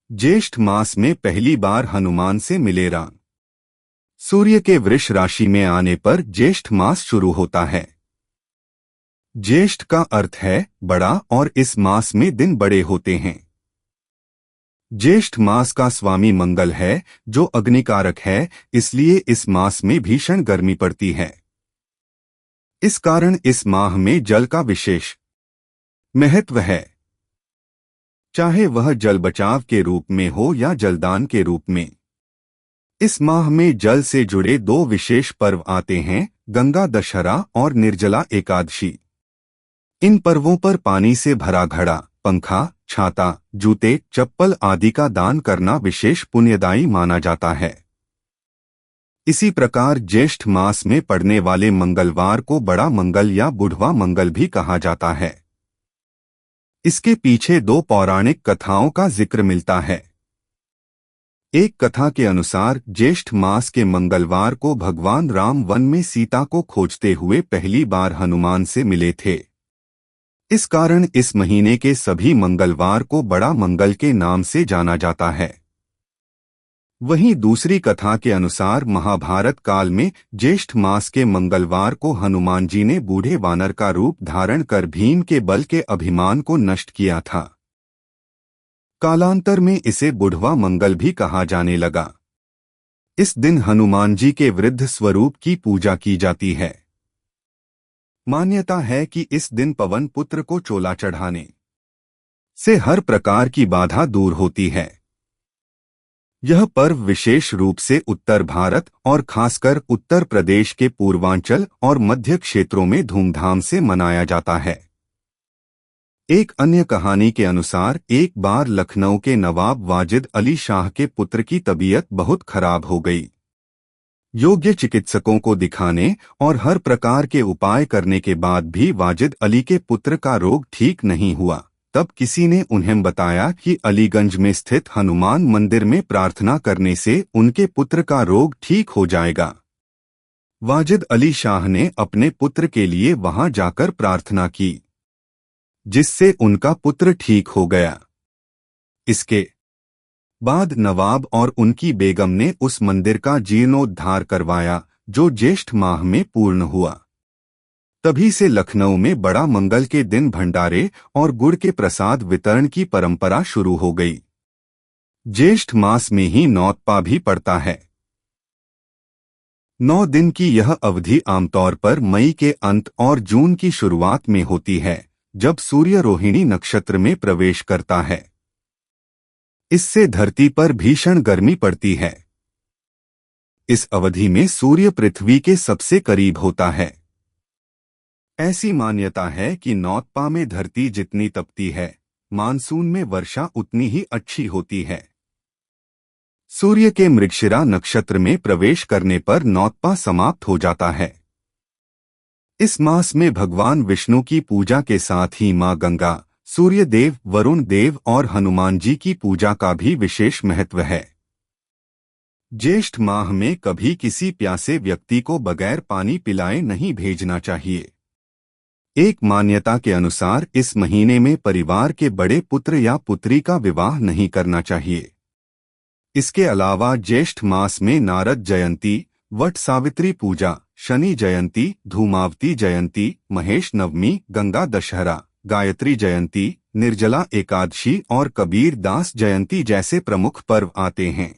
ज्येष्ठ मास में पहली बार हनुमान से मिले राम। सूर्य के वृष राशि में आने पर ज्येष्ठ मास शुरू होता है। ज्येष्ठ का अर्थ है बड़ा और इस मास में दिन बड़े होते हैं। ज्येष्ठ मास का स्वामी मंगल है जो अग्निकारक है, इसलिए इस मास में भीषण गर्मी पड़ती है। इस कारण इस माह में जल का विशेष महत्व है, चाहे वह जल बचाव के रूप में हो या जलदान के रूप में। इस माह में जल से जुड़े दो विशेष पर्व आते हैं, गंगा दशहरा और निर्जला एकादशी। इन पर्वों पर पानी से भरा घड़ा, पंखा, छाता, जूते, चप्पल आदि का दान करना विशेष पुण्यदायी माना जाता है। इसी प्रकार ज्येष्ठ मास में पड़ने वाले मंगलवार को बड़ा मंगल या बुढ़वा मंगल भी कहा जाता है। इसके पीछे दो पौराणिक कथाओं का जिक्र मिलता है। एक कथा के अनुसार ज्येष्ठ मास के मंगलवार को भगवान राम वन में सीता को खोजते हुए पहली बार हनुमान से मिले थे। इस कारण इस महीने के सभी मंगलवार को बड़ा मंगल के नाम से जाना जाता है। वहीं दूसरी कथा के अनुसार महाभारत काल में ज्येष्ठ मास के मंगलवार को हनुमान जी ने बूढ़े वानर का रूप धारण कर भीम के बल के अभिमान को नष्ट किया था। कालांतर में इसे बुढ़वा मंगल भी कहा जाने लगा। इस दिन हनुमान जी के वृद्ध स्वरूप की पूजा की जाती है। मान्यता है कि इस दिन पवन पुत्र को चोला चढ़ाने से हर प्रकार की बाधा दूर होती है। यह पर्व विशेष रूप से उत्तर भारत और खासकर उत्तर प्रदेश के पूर्वांचल और मध्य क्षेत्रों में धूमधाम से मनाया जाता है। एक अन्य कहानी के अनुसार एक बार लखनऊ के नवाब वाजिद अली शाह के पुत्र की तबीयत बहुत खराब हो गई। योग्य चिकित्सकों को दिखाने और हर प्रकार के उपाय करने के बाद भी वाजिद अली के पुत्र का रोग ठीक नहीं हुआ। तब किसी ने उन्हें बताया कि अलीगंज में स्थित हनुमान मंदिर में प्रार्थना करने से उनके पुत्र का रोग ठीक हो जाएगा। वाजिद अली शाह ने अपने पुत्र के लिए वहां जाकर प्रार्थना की, जिससे उनका पुत्र ठीक हो गया। इसके बाद नवाब और उनकी बेगम ने उस मंदिर का जीर्णोद्धार करवाया, जो ज्येष्ठ माह में पूर्ण हुआ। तभी से लखनऊ में बड़ा मंगल के दिन भंडारे और गुड़ के प्रसाद वितरण की परंपरा शुरू हो गई। ज्येष्ठ मास में ही नौतपा भी पड़ता है। 9 दिन की यह अवधि आमतौर पर मई के अंत और जून की शुरुआत में होती है, जब सूर्य रोहिणी नक्षत्र में प्रवेश करता है। इससे धरती पर भीषण गर्मी पड़ती है। इस अवधि में सूर्य पृथ्वी के सबसे करीब होता है। ऐसी मान्यता है कि नौतपा में धरती जितनी तपती है, मानसून में वर्षा उतनी ही अच्छी होती है। सूर्य के मृगशिरा नक्षत्र में प्रवेश करने पर नौतपा समाप्त हो जाता है। इस मास में भगवान विष्णु की पूजा के साथ ही मां गंगा, सूर्य देव, वरुण देव और हनुमान जी की पूजा का भी विशेष महत्व है। ज्येष्ठ माह में कभी किसी प्यासे व्यक्ति को बगैर पानी पिलाए नहीं भेजना चाहिए। एक मान्यता के अनुसार इस महीने में परिवार के बड़े पुत्र या पुत्री का विवाह नहीं करना चाहिए। इसके अलावा ज्येष्ठ मास में नारद जयंती, वट सावित्री पूजा, शनि जयंती, धूमावती जयंती, महेश नवमी, गंगा दशहरा, गायत्री जयंती, निर्जला एकादशी और कबीर दास जयंती जैसे प्रमुख पर्व आते हैं।